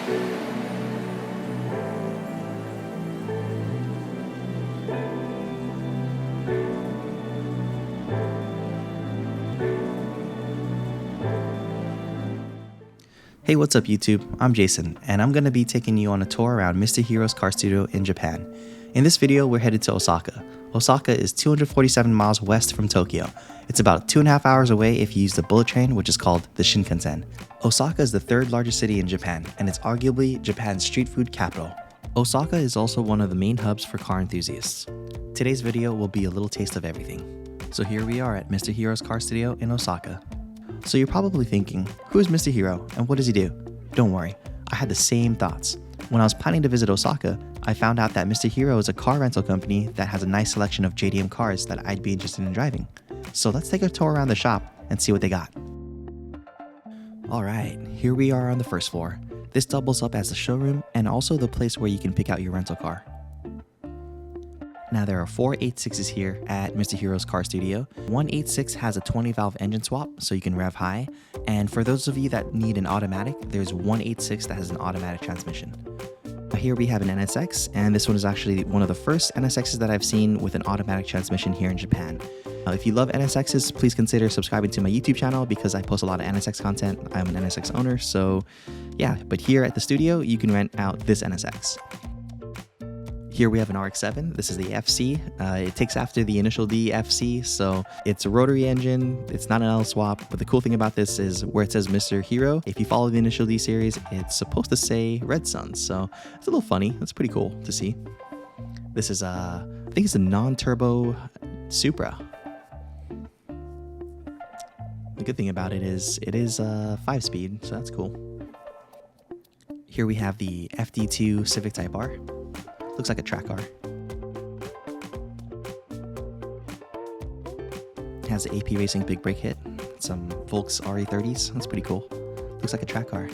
Hey, what's up YouTube? I'm Jason, and I'm going to be taking you on a tour around Mr. Hiro's car studio in Japan. In this video, we're headed to Osaka. Osaka is 247 miles west from Tokyo. It's about 2.5 hours away if you use the bullet train, which is called the Shinkansen. Osaka is the third largest city in Japan, and it's arguably Japan's street food capital. Osaka is also one of the main hubs for car enthusiasts. Today's video will be a little taste of everything. So here we are at Mr. Hiro's car studio in Osaka. So you're probably thinking, who is Mr. Hiro and what does he do? Don't worry, I had the same thoughts. When I was planning to visit Osaka, I found out that Mr. Hiro is a car rental company that has a nice selection of JDM cars that I'd be interested in driving. So let's take a tour around the shop and see what they got. Alright, here we are on the first floor. This doubles up as the showroom and also the place where you can pick out your rental car. Now there are 4 8.6s here at Mr. Hiro's car studio. One 8.6 has a 20 valve engine swap so you can rev high, and for those of you that need an automatic, there's one 8.6 that has an automatic transmission. Here we have an NSX, and this one is actually one of the first NSXs that I've seen with an automatic transmission here in Japan. If you love NSXs, please consider subscribing to my YouTube channel because I post a lot of NSX content. I'm an NSX owner, so yeah, but here at the studio, you can rent out this NSX. Here we have an RX-7. This is the FC. It takes after the initial D FC, so it's a rotary engine. It's not an L swap, but the cool thing about this is where it says Mr. Hiro, if you follow the initial D series, it's supposed to say Red Sun, so it's a little funny. That's pretty cool to see. This is I think it's a non-turbo Supra. The good thing about it is 5-speed, so that's cool. Here we have the FD2 Civic Type R. Looks like a track car. It has the AP Racing big brake kit, some Volks RE30s. That's pretty cool. Looks like a track car.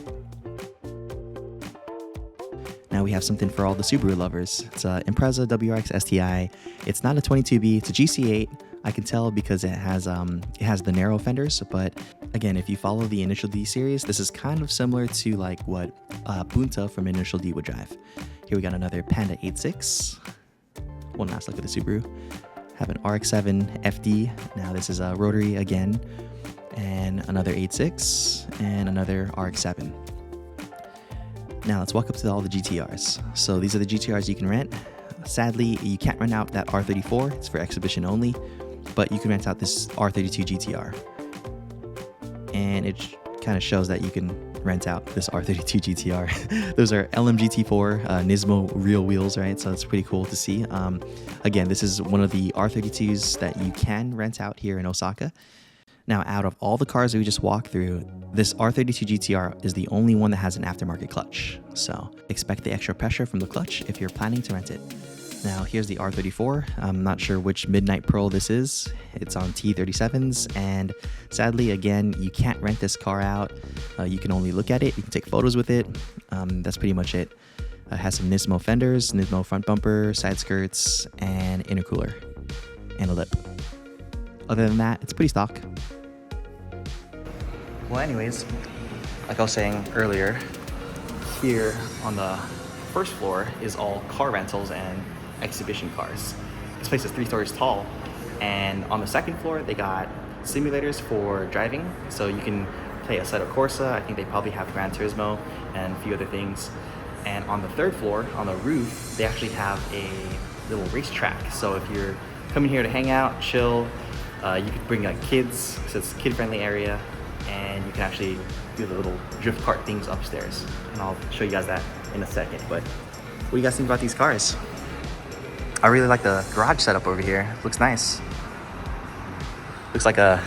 Now we have something for all the Subaru lovers. It's a Impreza WRX STI. It's not a 22B, it's a GC8. I can tell because it has the narrow fenders, but again, if you follow the Initial D series, this is kind of similar to like what Bunta from Initial D would drive. Here we got another Panda 8.6. One last look at the Subaru. Have an RX-7 FD. Now this is a rotary again, and another 8.6 and another RX-7. Now let's walk up to all the GTRs. So these are the GTRs you can rent. Sadly, you can't rent out that R34. It's for exhibition only, but you can rent out this R32 GTR. And it kind of shows that you can rent out this R32 GTR. Those are LMGT4 Nismo real wheels, right? So it's pretty cool to see. Again, this is one of the R32s that you can rent out here in Osaka. Now, out of all the cars that we just walked through, this R32 GTR is the only one that has an aftermarket clutch. So expect the extra pressure from the clutch if you're planning to rent it. Now, here's the R34. I'm not sure which Midnight Pearl this is. It's on T37s, and sadly, again, you can't rent this car out. You can only look at it. You can take photos with it. That's pretty much it. It has some Nismo fenders, Nismo front bumper, side skirts, and intercooler, and a lip. Other than that, it's pretty stock. Well, anyways, like I was saying earlier, here on the first floor is all car rentals and exhibition cars. This place is 3 stories tall, and on the second floor they got simulators for driving, so you can play Assetto Corsa. I think they probably have Gran Turismo and a few other things. And on the third floor, on the roof, they actually have a little racetrack. So if you're coming here to hang out, chill, you could bring kids, so it's a kid-friendly area, and you can actually do the little drift cart things upstairs. And I'll show you guys that in a second. But what do you guys think about these cars? I really like the garage setup over here. Looks nice. Looks like a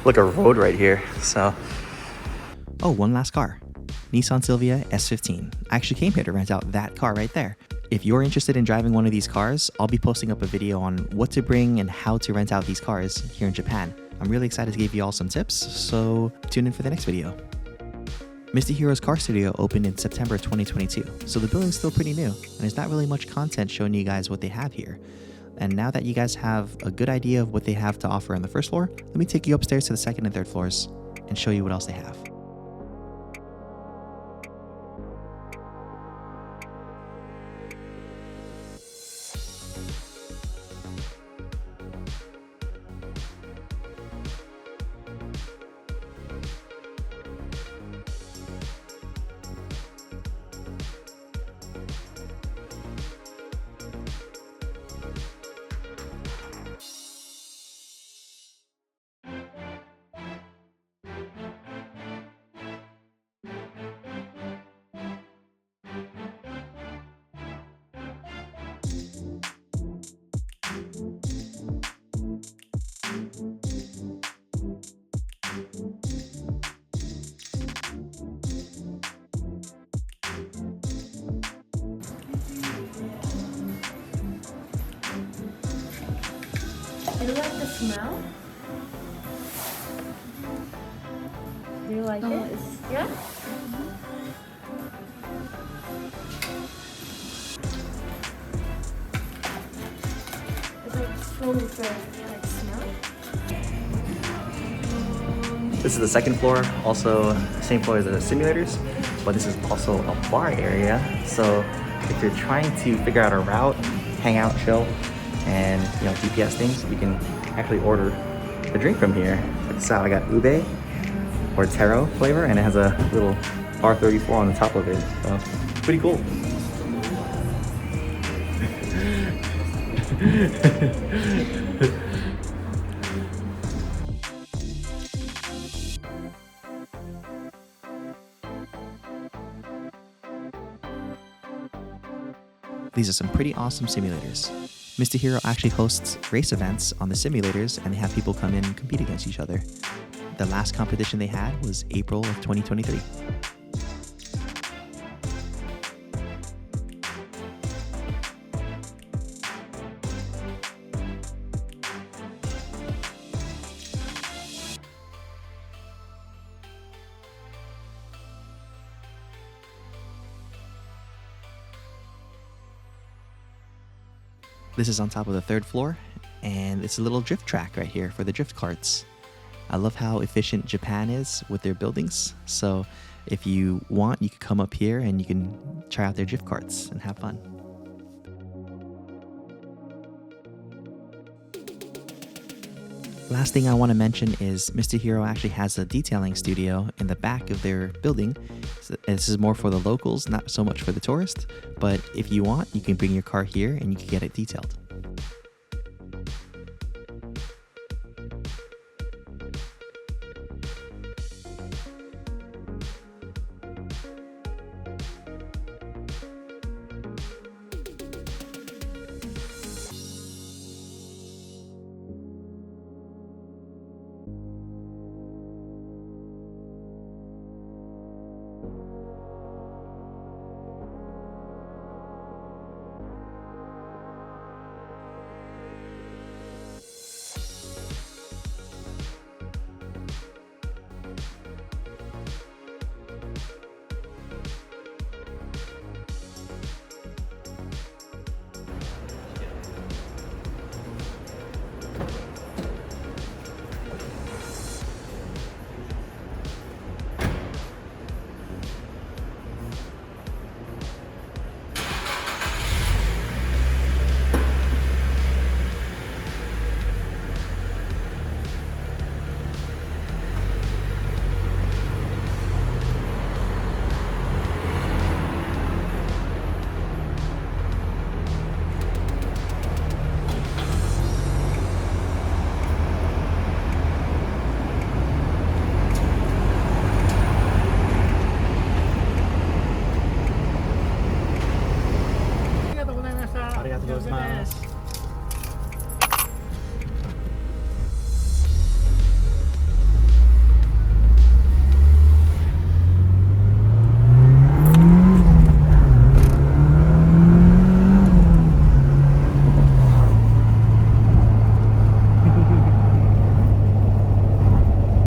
road right here. So, oh, one last car. Nissan Silvia S15. I actually came here to rent out that car right there. If you're interested in driving one of these cars, I'll be posting up a video on what to bring and how to rent out these cars here in Japan. I'm really excited to give you all some tips, so tune in for the next video. Mr. Hiro's Car Studio opened in September 2022, so the building's still pretty new, and there's not really much content showing you guys what they have here. And now that you guys have a good idea of what they have to offer on the first floor, let me take you upstairs to the second and third floors and show you what else they have. you like the smell? Do you like it? Yeah? It's like strong like smell. This is the second floor, also same floor as the simulators, but this is also a bar area. So if you're trying to figure out a route, hang out, chill, and GPS things, you can actually order a drink from here. Check this out, I got ube or taro flavor, and it has a little R34 on the top of it. So pretty cool. These are some pretty awesome simulators. Mr. Hiro actually hosts race events on the simulators, and they have people come in and compete against each other. The last competition they had was April of 2023. This is on top of the third floor, and it's a little drift track right here for the drift carts. I love how efficient Japan is with their buildings, so if you want, you can come up here and you can try out their drift carts and have fun. Last thing I want to mention is Mr. Hiro actually has a detailing studio in the back of their building. So this is more for the locals, not so much for the tourists, but if you want, you can bring your car here and you can get it detailed. Arigatou gozaimasu.